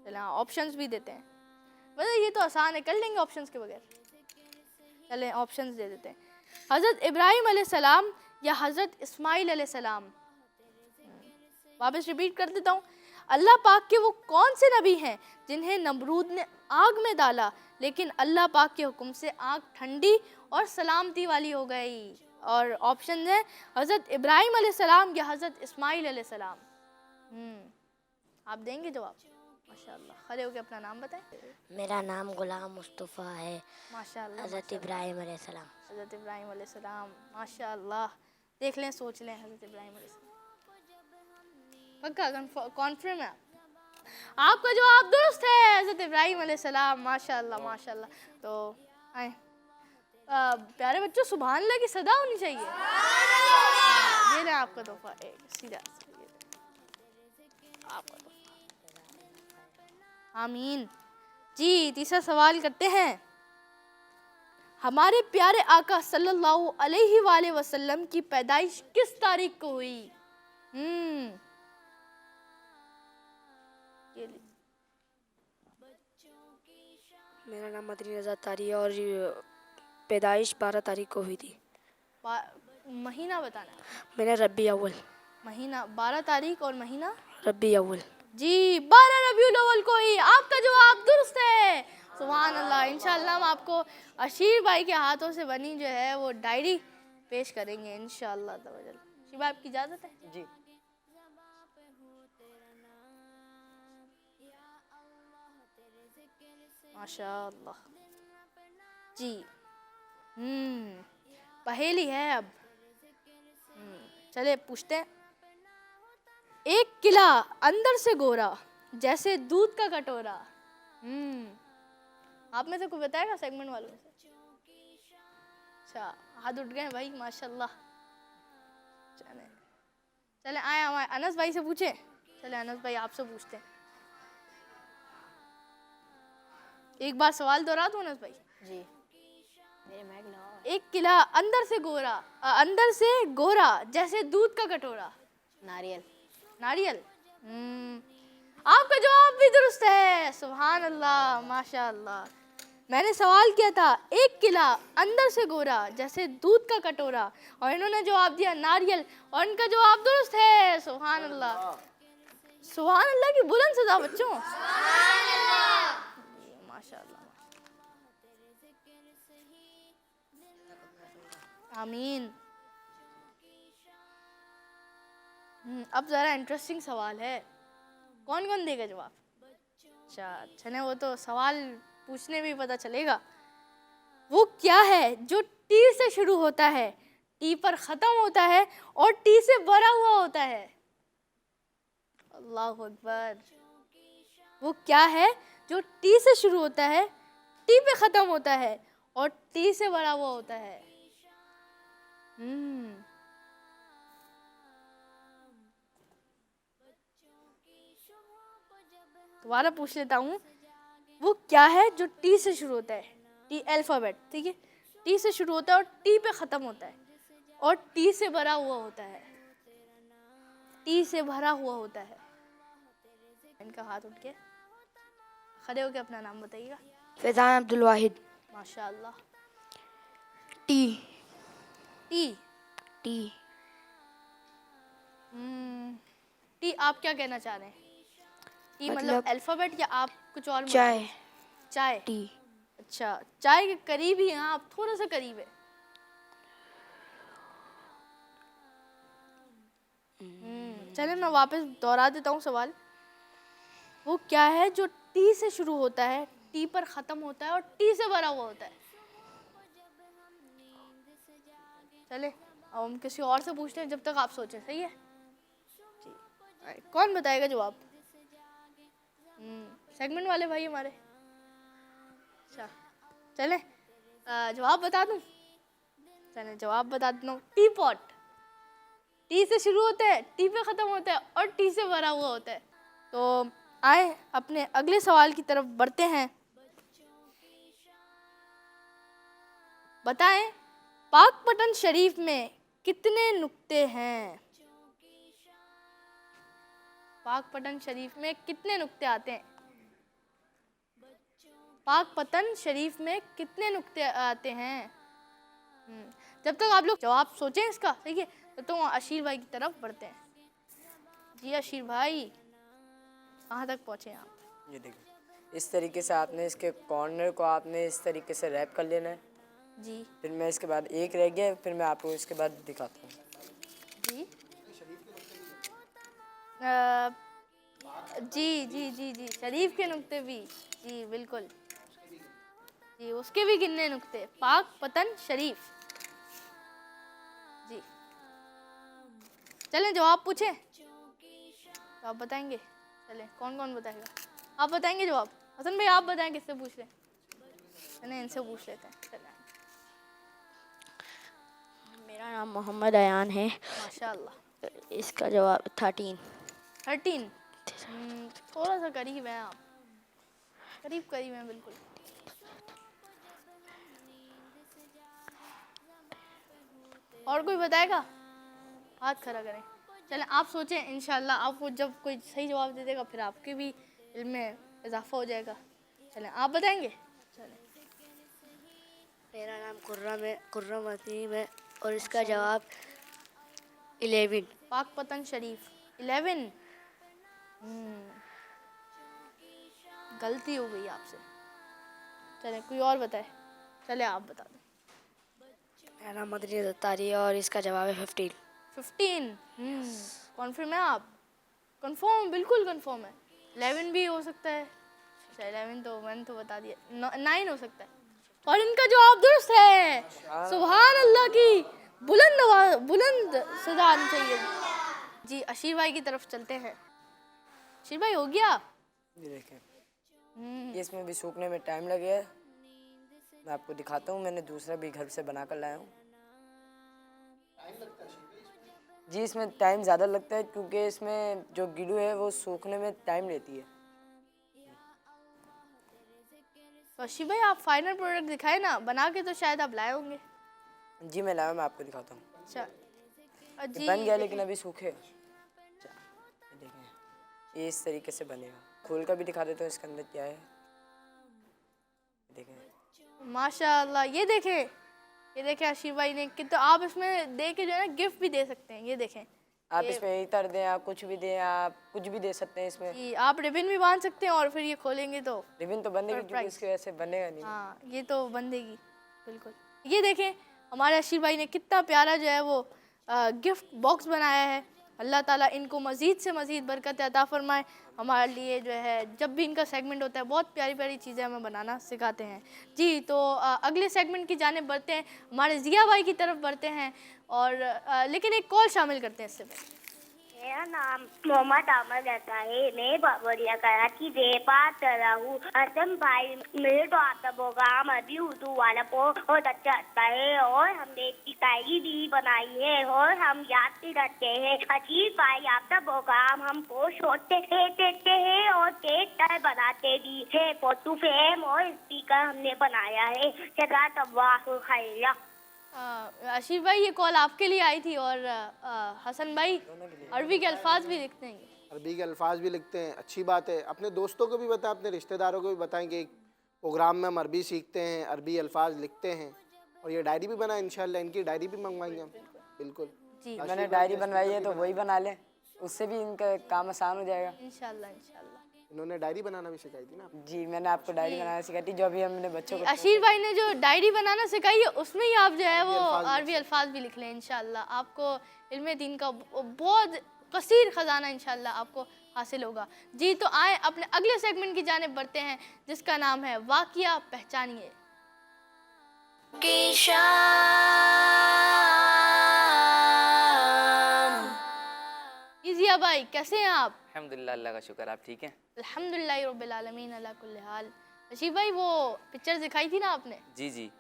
चलें ऑप्शंस भी देते हैं। वैसे ये तो आसान है, कर लेंगे ऑप्शंस के बगैर। चलें ऑप्शंस दे देते हैं। हज़रत इब्राहीम अलैहिस्सलाम या हज़रत इस्माइल अलैहिस्सलाम। वापस रिपीट कर देता हूँ। अल्लाह पाक के वो कौन से नबी हैं जिन्हें नमरूद ने आग में डाला, लेकिन अल्लाह पाक के हुक्म से आग ठंडी और सलामती वाली हो गई? और ऑप्शन है हज़रत इब्राहीम अलैहिस्सलाम या हज़रत इस्माइल अलैहिस्सलाम। आप देंगे जवाब? माशाअल्लाह। खड़े होकर अपना नाम बताएं। मेरा नाम गुलाम मुस्तफ़ा है। माशाअल्लाह। हज़रत इब्राहीम अलैहिस्सलाम। हज़रत इब्राहीम अलैहिस्सलाम, माशाअल्लाह। देख लें, सोच लें, हज़रत इब्राहीम अलैहिस्सलाम। पक्का कॉन्फर्म है? आपका जवाब दुरुस्त है, हज़रत इब्राहीम अलैहिस्सलाम। माशाअल्लाह माशाअल्लाह। तो आए, प्यारे बच्चों, सुभान अल्लाह की सदा होनी चाहिए। ये ना आपका तोहफा, एक सीधा आपका तोहफा। आमीन। जी, तीसरा सवाल करते हैं। हमारे प्यारे आका सल्लल्लाहु अलैहि वसल्लम की पैदाइश किस तारीख को हुई? मेरा नाम मदनी रज़ा तारी है और पैदाइश 12 तारीख को हुई थी। महीना बताना। मैंने रबी अव्वल। महीना 12 तारीख और महीना रबी अव्वल। जी, 12 रबीउल अव्वल को ही। आपका जवाब दुरुस्त है। सुभान अल्लाह। इंशाल्लाह हम आपको अशीर भाई के हाथों से बनी जो है वो डायरी पेश करेंगे इंशाल्लाह तवज्जो। अशीर भाई आपकी इजाज़त है? जी। माशाअल्लाह जी। पहेली है अब। चले पूछते हैं। एक किला अंदर से गोरा जैसे दूध का कटोरा। आप में से कोई बताएगा सेगमेंट वालों में से? अच्छा हाथ उठ गए भाई माशाल्लाह। चले चले आए हमारे अनस भाई से पूछे। चले अनस भाई आपसे पूछते हैं। एक बार सवाल दोहरा दूं अनस भाई? जी। मेरे माइक लगाओ। एक किला अंदर से गोरा जैसे दूध का कटोरा। नारियल। नारियल। आपका जवाब भी दुरुस्त है। सुभान अल्लाह माशाअल्लाह। मैंने सवाल किया था एक किला अंदर से गोरा जैसे दूध का कटोरा और इन्होंने जवाब दिया नारियल और इनका जवाब दुरुस्त है। सुभान अल्लाह। सुभान अल्लाह की बुलंद सदा बच्चों। माशाअल्लाह। आमीन। अब ज़रा इंटरेस्टिंग सवाल है। कौन कौन देगा जवाब? अच्छा चले वो तो सवाल पूछने में पता चलेगा। वो क्या है जो टी से शुरू होता है, टी पर ख़त्म होता है और टी से भरा हुआ होता है? अल्लाहु अकबर। वो क्या है जो टी से शुरू होता है, टी पे ख़त्म होता है और टी से भरा हुआ होता है? दोबारा पूछ लेता हूँ। वो क्या है जो टी से शुरू होता है, टी अल्फ़ाबेट, ठीक है, टी से शुरू होता है और टी पे ख़त्म होता है और टी से भरा हुआ होता है? टी से भरा हुआ होता है। इनका हाथ उठ के खड़े होके अपना नाम बताइएगा। फैज़ान अब्दुल वाहिद। माशाअल्लाह। टी। टी। टी। टी आप क्या कहना चाह रहे हैं? टी मतलब अल्फ़ाबेट या आप कुछ और? चाय। चाय। टी। अच्छा चाय के करीब ही हैं आप, थोड़ा सा करीब है। चलिए मैं वापस दोहरा देता हूँ सवाल। वो क्या है जो टी से शुरू होता है, टी पर ख़त्म होता है और टी से भरा हुआ होता है? चले अब हम किसी और से पूछते हैं जब तक आप सोचें। सही है जी। कौन बताएगा जवाब? सेगमेंट वाले भाई हमारे। अच्छा चले जवाब बता दूं? चले जवाब बता देता हूँ। T pot. टी से शुरू होता है, टी पे ख़त्म होता है और टी से भरा हुआ होता है। तो आए अपने अगले सवाल की तरफ बढ़ते हैं। बताएं पाकपटन शरीफ में कितने नुक्ते हैं? पाकपटन शरीफ में कितने नुक्ते आते हैं? पाकपतन शरीफ में कितने नुक्ते आते हैं? जब तक आप लोग जवाब सोचें इसका, ठीक है, तो अशीर भाई की तरफ बढ़ते हैं। जी अशीर भाई कहाँ तक पहुँचे आप? ये देखिए इस तरीके से आपने इसके कॉर्नर को आपने इस तरीके से रैप कर लेना है जी। फिर मैं इसके बाद एक रह गया, फिर मैं आपको इसके बाद दिखाता हूँ। जी जी जी जी जी शरीफ के नुक्ते भी जी बिल्कुल जी, उसके भी कितने नुक्ते? पाक पतन शरीफ जी। चलें जवाब पूछें तो आप बताएंगे? चलें कौन कौन बताएगा? आप बताएंगे जवाब? हसन भाई आप बताएं किससे पूछ लें? चलें इनसे पूछ लेते हैं। चलें मेरा नाम मोहम्मद अयान है। माशाअल्लाह। इसका जवाब 13। 13। थोड़ा सा करीब हैं आप, करीब करीब हैं बिल्कुल। और कोई बताएगा? हाथ खड़ा करें। चलें आप सोचें, इंशाल्लाह आपको जब कोई सही जवाब दे देगा फिर आपके भी इल्म में इजाफा हो जाएगा। चलें आप बताएंगे? चलें। मेरा नाम कुर्रम वसीम है और इसका जवाब 11। पाकपतन शरीफ 11। गलती हो गई आपसे। चले कोई और बताए, चले आप बता दें। मेरा नाम मदनी रज़ा तारी है और इसका जवाब है 15। 15, कॉन्फर्म है आप? कंफर्म, बिल्कुल कंफर्म है। 11 भी हो सकता है। अच्छा 11 तो मैंने तो बता दिया। 9 हो सकता है और इनका जवाब दुरुस्त है। सुभान अल्लाह की बुलंद सदा आनी चाहिए। जी अशीर भाई की तरफ चलते हैं। अशीर भाई हो गया? ये देखें, ये इसमें भी सूखने में टाइम लगे है। मैं आपको दिखाता हूँ, मैंने दूसरा भी घर से बना कर लाया हूँ। जी इसमें टाइम ज़्यादा लगता है क्योंकि इसमें जो गिलू है वो सूखने में टाइम लेती है। तो अशीर भाई आप फाइनल प्रोडक्ट दिखाए ना, बना के तो शायद आप लाए होंगे। जी मैं लाया, मैं आपको दिखाता हूँ। अच्छा ये बन गया लेकिन अभी सूखे। देखें ये इस तरीके से बनेगा। खोल कर भी दिखा देता हूँ इसके अंदर क्या है। देखें माशाल्लाह, ये देखें अशीर भाई ने कि तो आप इसमें दे के जो है ना गिफ्ट भी दे सकते हैं। ये देखें आप इसमें इतर दें, आप कुछ भी दें, आप कुछ भी दे सकते हैं इसमें। कि आप रिबन भी बांध सकते हैं और फिर ये खोलेंगे तो रिबन तो बंधेगी क्योंकि इसकी वजह से बनेगा नहीं। हाँ ये तो बंधेगी बिल्कुल। ये देखें हमारे अशीर भाई ने कितना प्यारा जो है वो गिफ्ट बॉक्स बनाया है। अल्लाह ताला इनको मज़ीद से मज़ीद बरकत अता फरमाए। हमारे लिए जो है जब भी इनका सेगमेंट होता है बहुत प्यारी प्यारी चीज़ें हमें बनाना सिखाते हैं। जी तो अगले सेगमेंट की जानिब बढ़ते हैं, हमारे जिया भाई की तरफ बढ़ते हैं और लेकिन एक कॉल शामिल करते हैं इससे पहले। मेरा नाम मोहम्मद अहमद रहता है। मैं बाबरिया कराची से बात कर रहा हूँ। हसन भाई मेरे तो आपका प्रोग्राम अभी उर्दू वाला बहुत अच्छा आता है और हमने इसकी डायरी भी बनाई है और हम याद भी रखते हैं। अजीब भाई आपका प्रोग्राम हमको छोटे देते हैं और टेक्टर बनाते भी है। फोटो फ्रेम और स्पीकर हमने बनाया है। जज़ाकल्लाहु खैरा। अशीर भाई ये कॉल आपके लिए आई थी और हसन भाई अरबी के अल्फाज भी लिखते हैं। अरबी के अल्फाज भी लिखते हैं, अच्छी बात है। अपने दोस्तों को भी बताएं, अपने रिश्तेदारों को भी बताएं कि एक प्रोग्राम में हम अरबी सीखते हैं, अरबी अल्फाज लिखते हैं और ये डायरी भी बनाए। इंशाल्लाह इनकी डायरी भी मंगवाएंगे हम। बिल्कुल जी मैंने डायरी बनवाई है तो वही बना लें, उससे भी इनका काम आसान हो जाएगा। इंशाल्लाह इंशाल्लाह। इन्होंने डायरी बनाना भी सिखाई थी ना? जी मैंने आपको डायरी बनाना सिखाई थी जो अभी हमने बच्चों को। अशीर भाई ने जो डायरी बनाना सिखाई है उसमें ही आप जो है वो अरबी अल्फाज भी लिख लें। इंशाल्लाह आपको इल्मे दीन का बहुत कसीर ख़जाना इंशाल्लाह आपको हासिल होगा। जी तो आए अपने अगले सेगमेंट की जानिब बढ़ते हैं जिसका नाम है वाक़िया पहचानिए। जिया भाई कैसे हैं आप? अल्हम्दुलिल्लाह, अल्लाह का शुक्र। आप ठीक हैं? अल्हम्दुलिल्लाह रब्बिल आलमीन अला कुल्ली हाल। अशीर भाई वो पिक्चर दिखाई थी ना आपने? जी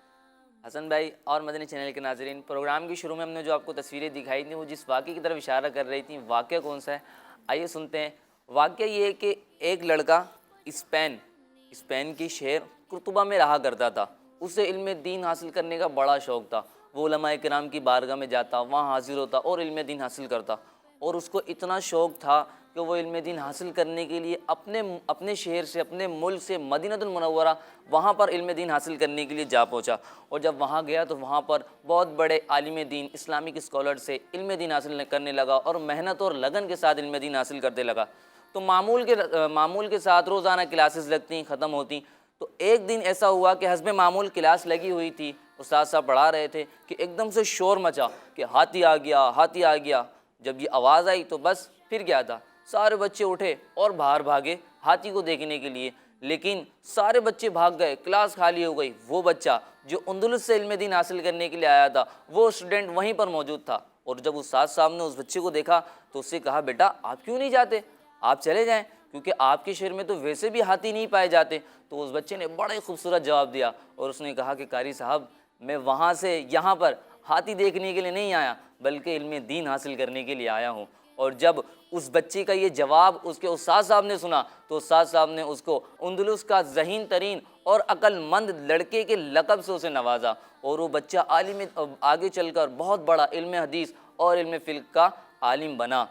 हसन भाई और मदनी चैनल के नाज़रीन, प्रोग्राम की शुरू में हमने जो आपको तस्वीरें दिखाई थी वो जिस वाक़े की तरफ इशारा कर रही थी, वाक़या कौन सा है आइए सुनते हैं। वाक़या ये है कि एक लड़का स्पेन की शहर कुर्तुबा में रहा करता था। उसे इल्म दीन हासिल करने का बड़ा शौक़ था। वो उलमाए किराम की बारगाह में जाता, वहाँ हाजिर होता और इल्म दीन हासिल करता। और उसको इतना शौक़ था कि वो इल्म दीन हासिल करने के लिए अपने शहर से, अपने मुल्क से मदीनतुल मुनव्वरा वहाँ पर इल्म दीन हासिल करने के लिए जा पहुँचा। और जब वहाँ गया तो वहाँ पर बहुत बड़े आलिम दीन, इस्लामिक स्कॉलर से इल्म दीन हासिल करने लगा और मेहनत और लगन के साथ इल्म दीन हासिल करते लगा। तो मामूल के साथ रोज़ाना क्लासेस लगती, ख़त्म होती। तो एक दिन ऐसा हुआ कि हस्बे मामूल क्लास लगी हुई थी, उस्ताद साहब पढ़ा रहे थे कि एकदम से शोर मचा कि हाथी आ गया, हाथी आ गया। जब ये आवाज़ आई तो बस फिर क्या था, सारे बच्चे उठे और बाहर भागे हाथी को देखने के लिए। लेकिन सारे बच्चे भाग गए, क्लास खाली हो गई। वो बच्चा जो अंदलुस से इल्म दीन हासिल करने के लिए आया था, वो स्टूडेंट वहीं पर मौजूद था। और जब उस्ताद साहब ने उस बच्चे को देखा तो उससे कहा, बेटा आप क्यों नहीं जाते, आप चले जाएं, क्योंकि आपके शहर में तो वैसे भी हाथी नहीं पाए जाते। तो उस बच्चे ने बड़ा ही खूबसूरत जवाब दिया और उसने कहा कि कारी साहब, मैं वहाँ से यहाँ पर हाथी देखने के लिए नहीं आया, बल्कि इल्म दीन हासिल करने के लिए आया हूँ। और जब उस बच्चे का ये जवाब उसके उस्ताद साहब ने सुना तो उस्ताद साहब ने उसको अंदलुस का ज़हीन तरीन और अक्लमंद लड़के के लक़ब से उसे नवाजा। और वो बच्चा आलिम आगे चलकर बहुत बड़ा इल्म हदीस और इल्म फ़िक़्ह का आलिम बना।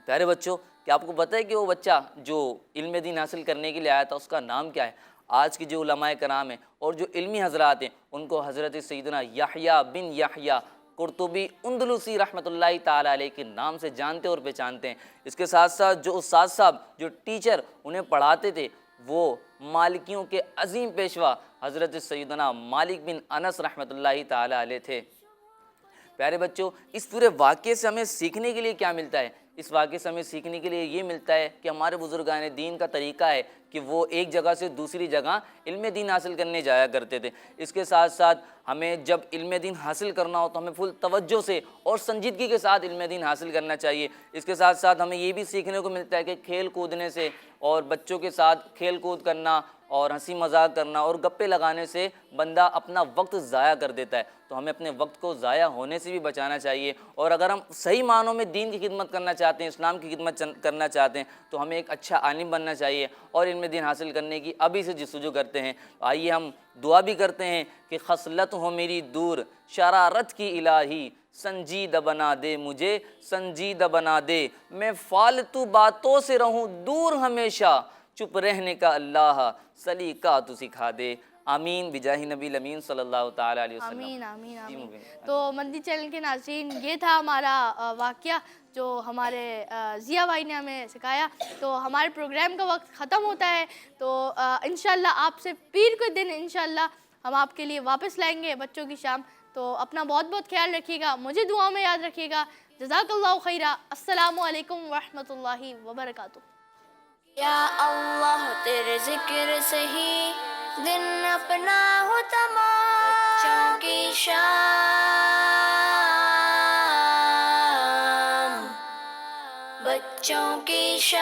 प्यारे बच्चों, क्या आपको पता है कि वो बच्चा जो इल्म दीन हासिल करने के लिए आया था उसका नाम क्या है? आज के जो उलमाए कराम हैं और जो इल्मी हज़रात हैं उनको हज़रत सैयदना याहया बिन याहया कुर्तुबी अंदलुसी रहमतुल्लाहि ताला अलैह के नाम से जानते और पहचानते हैं। इसके साथ साथ जो उस्ताद साहब, जो टीचर उन्हें पढ़ाते थे, وہ مالکیوں کے عظیم پیشوا حضرت سیدنا مالک بن انس رحمۃ اللہ تعالی علیہ تھے۔ پیارے بچوں، اس پورے واقعے سے ہمیں سیکھنے کے لیے کیا ملتا ہے؟ اس واقعے سے ہمیں سیکھنے کے لیے یہ ملتا ہے کہ ہمارے بزرگان دین کا طریقہ ہے کہ وہ ایک جگہ سے دوسری جگہ علم دین حاصل کرنے جایا کرتے تھے۔ اس کے ساتھ ساتھ ہمیں جب علم دین حاصل کرنا ہو تو ہمیں فل توجہ سے اور سنجیدگی کے ساتھ علم دین حاصل کرنا چاہیے۔ اس کے ساتھ ساتھ ہمیں یہ بھی سیکھنے کو ملتا ہے کہ کھیل کودنے سے اور بچوں کے ساتھ کھیل کود کرنا اور ہنسی مذاق کرنا اور گپے لگانے سے بندہ اپنا وقت ضائع کر دیتا ہے، تو ہمیں اپنے وقت کو ضائع ہونے سے بھی بچانا چاہیے۔ اور اگر ہم صحیح معنوں میں دین کی خدمت کرنا چاہتے ہیں، اسلام کی خدمت کرنا چاہتے ہیں، تو ہمیں ایک اچھا عالم بننا چاہیے اور علم دین حاصل کرنے کی ابھی سے جستجو کرتے ہیں۔ آئیے ہم دعا بھی کرتے ہیں کہ خصلت ہو میری دور شرارت کی الہی، سنجیدہ بنا دے مجھے سنجیدہ بنا دے، میں فالتو باتوں سے رہوں دور ہمیشہ، چپ رہنے کا اللہ سلیقہ تو سکھا دے۔ آمین بجاہ نبی الامین صلی اللہ تعالی علیہ وسلم۔ آمین آمین آمین۔ تو مدنی چینل کے ناظرین، یہ تھا ہمارا واقعہ جو ہمارے ضیاء بھائی نے ہمیں سکھایا۔ تو ہمارے پروگرام کا وقت ختم ہوتا ہے، تو انشاءاللہ آپ سے پیر کے دن انشاءاللہ ہم آپ کے لیے واپس لائیں گے بچوں کی شام۔ تو اپنا بہت بہت خیال رکھیے گا، مجھے دعا میں یاد رکھیے گا۔ جزاک اللہ خیرہ۔ السلام علیکم ورحمۃ اللہ وبرکاتہ۔ یا اللہ تیرے ذکر سے ہی دن اپنا ہو تمام، بچوں کی شام، بچوں کی شام،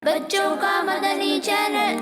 بچوں کا مدنی چینل